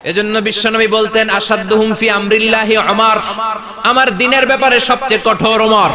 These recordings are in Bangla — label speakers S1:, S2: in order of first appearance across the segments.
S1: এজন্য বিশ্বনবী বলতেন আসাদুহুম ফি আমরিল্লাহি ওমর, আমার দ্বীনের ব্যাপারে সবচেয়ে কঠোর ওমর।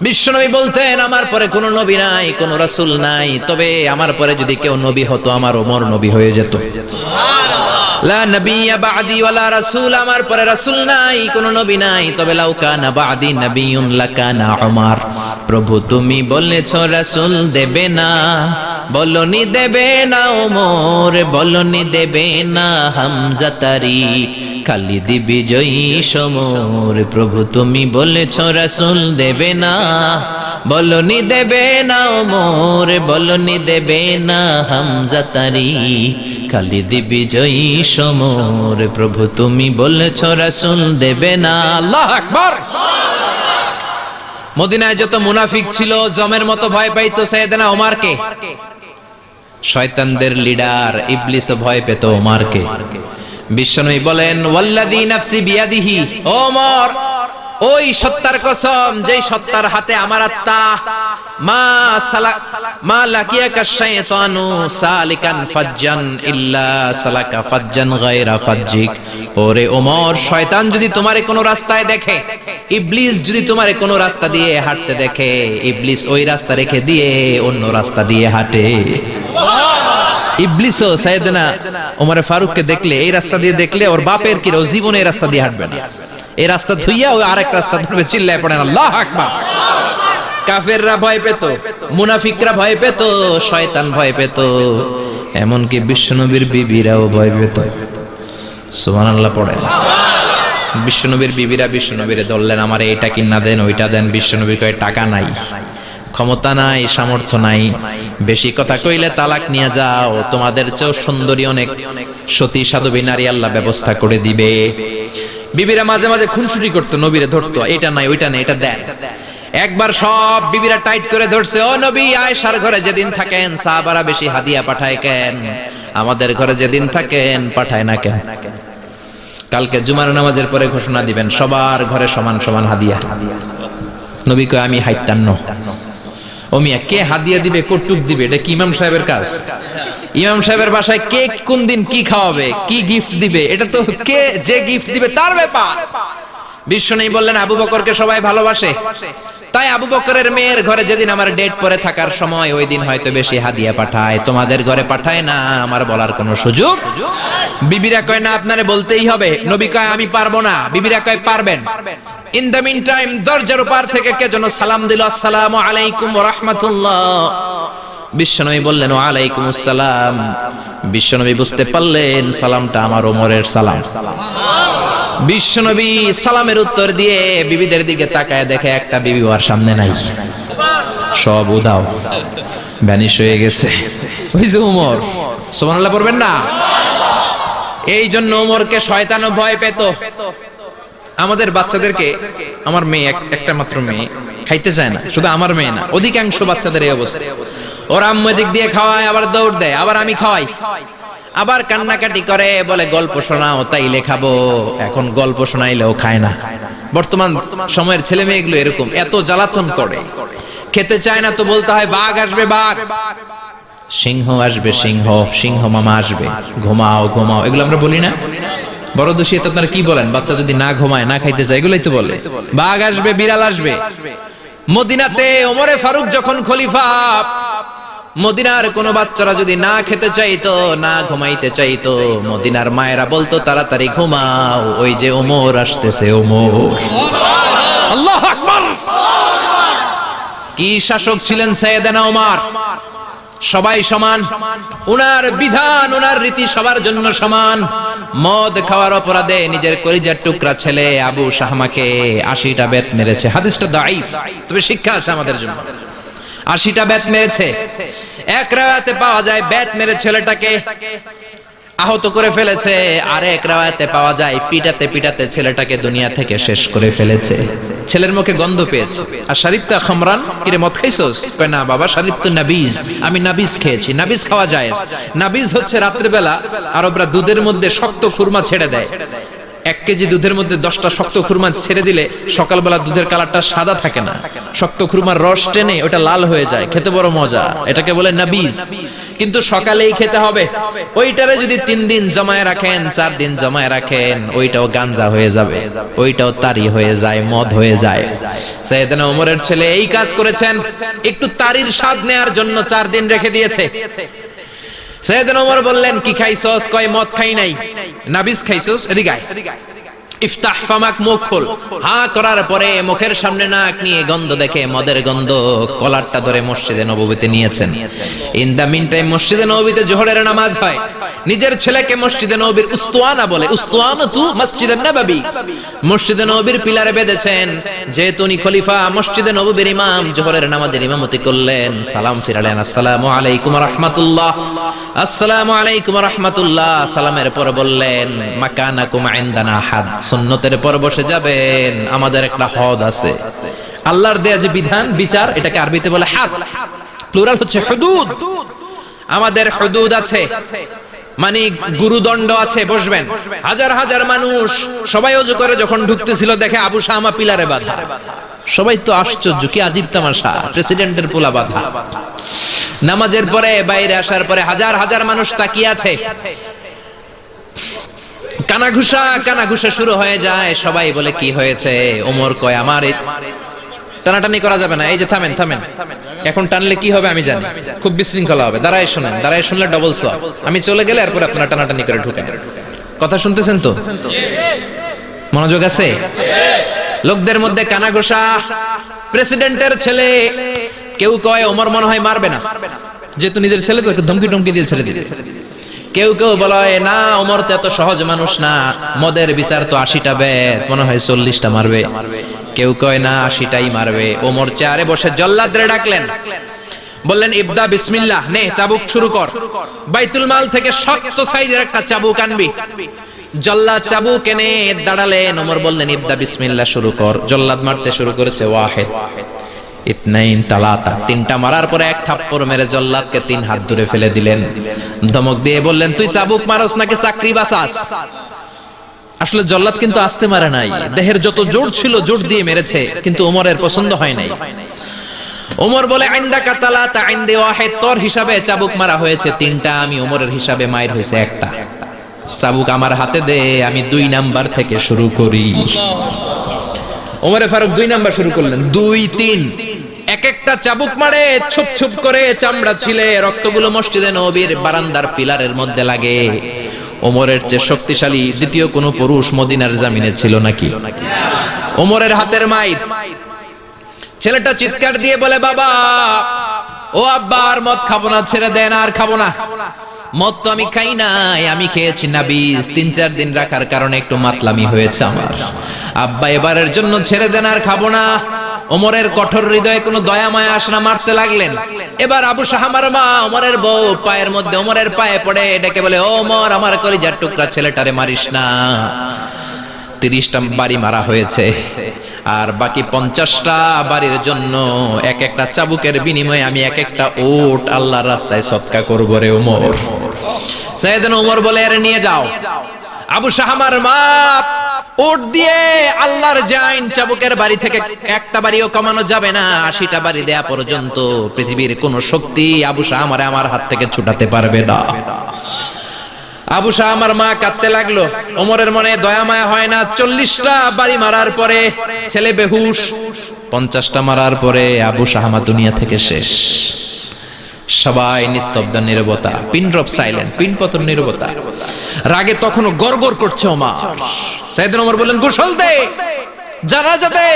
S1: বিশ্বনবী বলতেন আমার পরে কোনো নবী নাই, কোনো রাসূল নাই, তবে আমার পরে যদি কেউ নবী হতো আমার ওমর নবী হয়ে যেত। লা নবিয়্যা বা'দি ওয়ালা রাসূল, আমার পরে রাসূল নাই, কোনো নবী নাই, তবে লাউ কানা বা'দি নবিয়্যুন লাকানা ওমর। প্রভু তুমি বলেছো রাসূল দেবে না, বলনি দেবে না ওমর, বলনি দেবে না হামজা তারিক, খালিদ বিজয়ী সমর। প্রভু তুমি বলেছো রাসূল দেবে না, বলনি দেবে না ওমর, বলনি দেবে না হামজা তারিক, খালিদ বিজয়ী সমর। প্রভু তুমি বলেছো রাসূল দেবে না। আল্লাহু আকবার। মদিনায় যত মুনাফিক ছিল জমের মতো ভয় পাইতো সাইয়েদনা ওমরকে। শয়তানদের লিডার ইবলিসও ভয় পেত ওমরকে। বিশ্বনবী বলেন ওয়াল্লাযী নাফসি বিয়াদিহি, ওমর ওই সত্তার কসম যেই সত্তার হাতে আমার আত্মা, মা লাকিয়াকা শাইতানু সালিকান ফাজ্জান ইল্লা সালাকা ফাজ্জান গায়রা ফাজ্জিক। ওরে ওমর, শয়তান যদি তোমারে কোনো রাস্তায় দেখে, ইবলিস যদি তোমারে কোনো রাস্তা দিয়ে হাঁটতে দেখে, ইবলিস ওই রাস্তা রেখে দিয়ে অন্য রাস্তা দিয়ে হাঁটে। ইবলিসও সাইয়েদনা ওমর ফারুককে দেখলে, এই রাস্তা দিয়ে দেখলে ওর বাপের কি ও জীবনে এই রাস্তা দিয়ে হাঁটবে না, এই রাস্তা ধুইয়া ওই আরেক রাস্তা ধরবে। চিল্লায় পড়েন আল্লাহু আকবার। কাফেররা ভয় পেত, মুনাফিকরা ভয় পেত, শয়তান ভয় পেত, এমনকি বিশ্বনবীর বিবিরাও ভয় পেত। সুবহানাল্লাহ পড়েন। বিশ্বনবীর বিবিরা বিশ্বনবীরে ধরলেন আমার এইটা কিনা দেন, ওইটা দেন। বিশ্বনবী কয় টাকা নাই, ক্ষমতা নাই, সামর্থ্য নাই, বেশি কথা কইলে তালাক নিয়ে যাও, তোমাদের চেয়েও সুন্দরী অনেক সতী সাধবী নারী আল্লাহ ব্যবস্থা করে দিবে। বিবিরা মাঝে মাঝে খুনসুটি করতো, নবীরে ধরতো, এটা নাই ওইটা নাই, এটা দেন। একবার সব বিবিরা টাইট করে ধরছে, ও নবী আয়েশার ঘরে যেদিন থাকেন সাহাবারা বেশি হাদিয়া পাঠায় কেন, আমাদের ঘরে যেদিন থাকেন পাঠায় না কেন? কালকে জুমার নামাজের পরে ঘোষণা দিবেন সবার ঘরে সমান সমান হাদিয়া। নবী কয় আমি হাইতান্ন। ও মিয়া, কে হাদিয়া দিবে, কটুক দিবে, এটা কি ইমাম সাহেবের কাজ? ইমাম সাহেবের বাসায় কে কোন দিন কি খাওয়াবে, কি গিফট দিবে, এটা তো কে যে গিফট দিবে তার ব্যাপার। বিশ্বনবী বললেন আবু বকরকে সবাই ভালোবাসে, তাই আবু বকরের মেয়ের ঘরে যেদিন আমার ডেট পরে থাকার সময় ওই দিন হয়তো বেশি হাদিয়া পাঠায়, তোমাদের ঘরে পাঠায় না, আমার বলার কোনো সুযোগ। বিবিরা কয় না আপনারে বলতেই হবে। নবী কয় আমি পারবো না, বিবিরা কয় পারবেন। ইন দ্য মিন টাইম দরজার উপর থেকে কে যেন সালাম দিল, আসসালামু আলাইকুম ওয়া রাহমাতুল্লাহ। বিশ্বনবী বললেন ওয়া আলাইকুমুস সালাম। বিশ্বনবী বুঝতে পারলেন সালামটা আমার ওমরের সালাম। বিশ্বনবী সালামের উত্তর দিয়ে বিবিদের দিকে তাকায় দেখে একটা বিবি ওর সামনে নাই, সব উদাও, ভ্যানিশ হয়ে গেছে। ওই যে ওমর, সুবহানাল্লাহ পড়বেন না? এই জন্য ওমরকে শয়তানও ভয় পেত। আমাদের বাচ্চাদেরকে, আমার মেয়ে একটা মাত্র মেয়ে, খাইতে চায় না, শুধু আমার মেয়ে না, অধিকাংশ বাচ্চাদের এই অবস্থা। ওর আম্মু দিক দিয়ে খাওয়ায়, আবার দৌড় দেয়, আবার আমি খাওয়াই, আবার কান্নাকাটি করে, বলে গল্প শোনাও, তাইলে খাবো। এখন গল্প শোনাইলেও খায় না। বর্তমান সময়ের ছেলে মেয়েগুলো এরকম, এত জ্বালাতন করে, খেতে চায় না তো বলতে হয় বাঘ আসবে বাঘ, সিংহ আসবে সিংহ, সিংহ মামা আসবে, ঘুমাও ঘুমাও, এগুলো আমরা বলি না? বড় দোষী তো আপনারা কি বলেন? বাচ্চা যদি না ঘুমায়, না খাইতে চায়, এগুলোই তো বলে। বাঘ আসবে, বিড়াল আসবে। মদিনাতে ওমরে ফারুক যখন খলিফা, মদিনার কোন বাচ্চারা যদি না খেতে চাইতো, না ঘুমাইতে চাইতো, মদিনার মায়েরা বলতো তাড়াতাড়ি ঘুমাও, ওই যে ওমর আসতেছে, ওমর। আল্লাহু আকবার। কি শাসক ছিলেন সাইয়েদনা ওমর! সবাই সমান, উনার বিধান, উনার রীতি সবার জন্য সমান। মদ খাওয়ার অপরাধে নিজের কলিজার টুকরা ছেলে আবু শাহমাকে 80টা বেত মেরেছে। হাদিসটা দাঈফ, তবে শিক্ষা আছে আমাদের জন্য। 80টা বেত মেরেছে। এক রাওয়ায়াতে পাওয়া যায় বেত মেরে ছেলেটাকে আহত করে ফেলেছে, আর এক রাওয়ায়াতে পাওয়া যায় পিটাতে পিটাতে ছেলেটাকে দুনিয়া থেকে শেষ করে ফেলেছে। ছেলের মুখে গন্ধ পেয়েছে। আর শরীফতা খামরান, কিরে মদ খাইছস? কয় না বাবা, শরীফ তো নাবিজ, আমি নাবিজ খেয়েছি। নাবিজ খাওয়া যায়। নাবিজ হচ্ছে রাতের বেলা আরবরা দুধের মধ্যে শক্ত খুরমা ছেড়ে দেয়। 1 কেজি দুধের মধ্যে 10টা শক্ত খুরমা ছেড়ে দিলে সকালবেলা দুধের কালারটা সাদা থাকে না, শক্ত খুরমার রস টেনে ওটা লাল হয়ে যায়, খেতে বড় মজা। এটাকে বলে নাবিজ। কিন্তু সকালেই খেতে হবে। ওইটারে যদি 3 দিন জমায় রাখেন, 4 দিন জমায় রাখেন, ওইটাও গাঞ্জা হয়ে যাবে, ওইটাও তারি হয়ে যায়, মদ হয়ে যায়। সাইয়েদনা ওমরের ছেলে এই কাজ করেছেন, একটু তারির স্বাদ নেয়ার জন্য 4 দিন রেখে দিয়েছে। সাইয়েদনা ওমর বললেন, কি খাইছস? কয় মদ খাই নাই। নাবিস খাইছস? এদিকে আয়। ইফতাহ ফামাক, মুখ খোল। হা করার পরে মুখের সামনে নাক নিয়ে গন্ধ দেখে মদের গন্ধ, কলারটা ধরে মসজিদে নববীতে নিয়েছেন। ইন দা মিন টাইম মসজিদে নববীতে জোহরের নামাজ হয়। নিজের ছেলেকে মসজিদে নববীর উস্তুয়ানা বলে, উস্তুয়ানাতু মসজিদে নববী, মসজিদে নববীর পিলারে বেঁধেছেন। যেহেতু উনি খলিফা, মসজিদে নববীর ইমাম, জোহরের নামাজের ইমামতি করলেন। সালাম ফিরালেন, আসসালামু আলাইকুম রাহমাতুল্লাহ, আসসালামু আলাইকুম রাহমাতুল্লাহ। সালামের পর বললেন, মাকানাকুম ইনদানা হাদ, সুন্নতের পর বসে যাবেন, আমাদের একটা হদ আছে। আল্লাহর দেয়া যে বিধান, বিচার, এটাকে আরবিতে বলে হাদ, প্লুরাল হচ্ছে হুদুদ। আমাদের হুদুদ আছে, মানে গুরুদণ্ড আছে, বসবেন। হাজার হাজার মানুষ সবাই ওযু করে যখন ঢুকতেছিল, দেখে আবু শামা পিলারে বাঁধা। সবাই তো আশ্চর্য, কি আজীব তামাশা, প্রেসিডেন্টের পোলা বাঁধা। নামাজের পরে বাইরে আসার পরে হাজার হাজার মানুষ তাকিয়ে আছে। কানাঘুষা শুরু হয়ে যায়। সবাই বলে, কি হয়েছে? ওমর কয়, আমার টানাটানি করা যাবে না। এই যে থামেন, এখন টানলে কি হবে আমি জানি, খুব বিশৃঙ্খলা হবে। দাঁড়ায় শুনেন, দাঁড়ায় শুনলে ডবল সোয়াব। আমি চলে গেলে এরপর আপনারা টানাটানি করে ঢুকেন। কথা শুনতেছেন তো? মনোযোগ আছে? লোকদের মধ্যে কানাঘুষা। প্রেসিডেন্টের ছেলে, কেউ কয় ওমর মনে হয় মারবে না, যেহেতু নিজের ছেলে তো একটু ধমকি টমকি দিয়ে ছেড়ে দিবে। কেউ বলে, না ওমর তো এত সহজ মানুষ না, মদের বিচার তো 80টা বেদ, মনে হয় 40টা মারবে। কেউ কয় না, 80টাই মারবে। ওমর চেয়ারে বসে জল্লাদরে ডাকলেন, বললেন, ইবদা বিসমিল্লাহ, নে চাবুক শুরু কর। বাইতুল মাল থেকে শক্ত সাইজের একটা চাবুক আনবি। জল্লাদ চাবুক এনে দাঁড়ালেন। ওমর বললেন, ইবদা বিসমিল্লাহ, শুরু কর। জল্লাদ মারতে শুরু করেছে। ওয়াহিদ, ইতনাইন, তালাতা, 3টা মারার পরে এক থাপ্পড় মেরে জল্লাদকে 3 হাত দূরে ফেলে দিলেন। ধমক দিয়ে বললেন, তুই চাবুক মারস নাকি চাকরি বাসাস? আসলে জল্লাদ কিন্তু আস্তে মারে নাই, দেহের যত জোর ছিল জোর দিয়ে মেরেছে, কিন্তু ওমরের পছন্দ হয় নাই। ওমর বলে, আইন্দাকা তালাতা আইন্দে ওয়াহিদ, তোর হিসাবে চাবুক মারা হয়েছে 3টা, আমি ওমরের হিসাবে মায়ের হয়েছে 1টা। চাবুক আমার হাতে দে, আমি 2 নাম্বার থেকে শুরু করি। ওমরে ফারুক 2 নাম্বার শুরু করলেন। 2, 3, এক একটা চাবুক মারে, ছুপ ছুপ করে চামড়া ছিলে, রক্তগুলো মসজিদে নববীর বারান্দার পিলারের মধ্যে লাগে। ওমরের চেয়ে শক্তিশালী দ্বিতীয় কোন পুরুষ মদিনার জামিনে ছিল নাকি? ওমরের হাতের মাইর। ছেলেটা চিৎকার দিয়ে বলে, বাবা, ও আব্বা, আর মদ খাবো না, ছেড়ে দেন, আর খাবো না। মদ তো আমি খাই নাই, আমি খেয়েছি নাবিস, 3-4 দিন রাখার কারণে একটু মাতলামি হয়েছে আমার। আব্বা, এবারের জন্য ছেড়ে দেন, আর খাবো না। ওমরের কঠোর হৃদয়ে কোনো দয়া মায়া আসে না, মারতে লাগলেন। এবার আবু শাহামার মা, ওমরের বউ, পায়ের মধ্যে ওমরের পায়ে পড়ে ডেকে বলে, ওমর, আমার কলিজার টুকরা ছেলেটারে মারিস না। 30টা বাড়ি মারা হয়েছে, আর বাকি 50টা বাড়ির জন্য এক একটা চাবুকের বিনিময়ে আমি এক একটা ওট আল্লাহর রাস্তায় সদকা করব রে ওমর। সাইয়েদনা ওমর বলে, আরে নিয়ে যাও। আবু শাহামার মা ওট দিয়ে আল্লাহর জাইন, চাবুকের বাড়ি থেকে একটা বাড়িও কমানো যাবে না, 80টা বাড়ি দেয়া পর্যন্ত পৃথিবীর কোন শক্তি আবু শাহামারে আমার হাত থেকে ছুটাতে পারবে না। আবু শাহামার মা কাঁদতে লাগলো। ওমরের মনে দয়া মায়া হয় না। 40টা বাড়ি মারার পরে ছেলে বেহুশ, 50টা মারার পরে আবু শাহামা দুনিয়া থেকে শেষ। সবাই নিস্তব্ধ নীরবতা, পিন ড্রপ সাইলেন্স, পিন পতন নীরবতা। রাগে তখনও গড়গড় করছে ওমর। সাইয়েদনা ওমর বললেন, গোসল দে, জানাজা দে,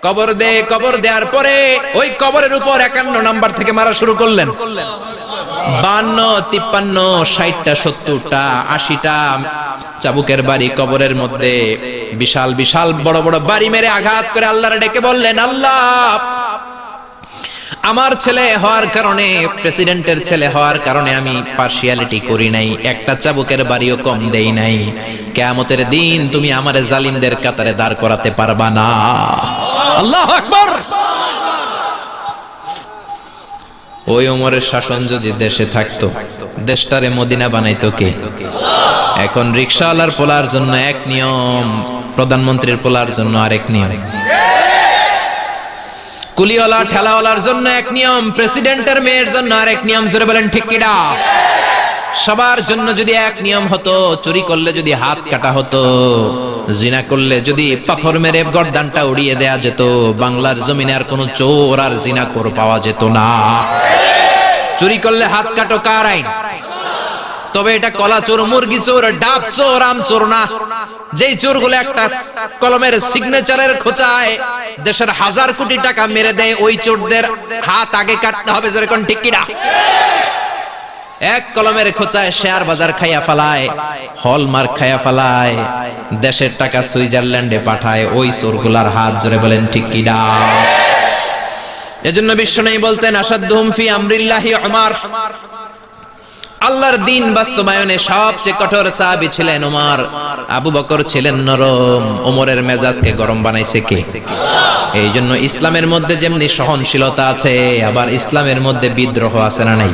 S1: কবর দে। কবর দেওয়ার পরে ওই কবরের উপর 51 নাম্বার থেকে মারা শুরু করলেন। 52, 53, 60টা, 70টা, 80টা চাবুকের বাড়ি কবরের মধ্যে, বিশাল বিশাল বড় বড় বাড়ি মেরে আঘাত করে আল্লাহরে ডেকে বললেন, আল্লাহ, আমার ছেলে হওয়ার কারণে, প্রেসিডেন্টের ছেলে হওয়ার কারণে আমি পার্সিয়ালিটি করি নাই, একটা চাবুকের বাড়িও কম দেই নাই। কিয়ামতের দিন তুমি আমারে জালিমদের কাতারে দাঁড় করাতে পারবা না। আল্লাহু আকবার। ওই ওমরের শাসন যদি দেশে থাকতো, দেশটারে মদিনা বানাইতো কে? এখন রিকশাওয়ালার পোলার জন্য এক নিয়ম, প্রধানমন্ত্রীর পোলার জন্য আরেক নিয়ম। কুলিওয়ালা ঠেলাওয়ালার জন্য এক নিয়ম, প্রেসিডেন্টের মেয়ের জন্য আরেক নিয়ম। জোরে বলেন ঠিক কিনা? সবার জন্য যদি এক নিয়ম হতো, চুরি করলে যদি হাত কাটা হতো, জিনা করলে যদি পাথর মেরে গর্দানটা উড়িয়ে দেয়া যেত, বাংলার জমিনে আর কোনো চোর আর জিনাখোর পাওয়া যেত না। চুরি করলে হাত কাটো কার আইন? তবে এটা কলা চোর, মুরগি চোর, ডাব চোর, আম চোর না। যেই চোরগুলো একটা কলমের সিগনেচারের খোঁচায় দেশের হাজার কোটি টাকা মেরে দেয়, ওই চোরদের হাত আগে কাটতে হবে। জোরে কোন ঠিক কিনা? এক কলমের খোঁচায় শেয়ার বাজার খাইয়া ফেলায়, হলমার্ক খাইয়া ফেলায়, দেশের টাকা সুইজারল্যান্ডে পাঠায়, ওই চোরগুলার হাত। জোরে বলেন ঠিক কিনা? এজন্য বিশ্বনবী বলতেন, আসাদুহুম ফি আমরিল্লাহি উমর। আল্লাহর দ্বীন বাস্তবায়নে সবচেয়ে কঠোর সাহাবী ছিলেন ওমর। আবু বকর ছিলেন নরম, ওমরের মেজাজকে গরম বানাইছে কে? এই জন্য ইসলামের মধ্যে যেমনি সহনশীলতা আছে, আবার ইসলামের মধ্যে বিদ্রোহ আছে না নাই?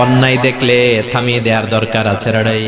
S1: অন্যায় দেখলে থামিয়ে দেওয়ার দরকার আছে না নাই?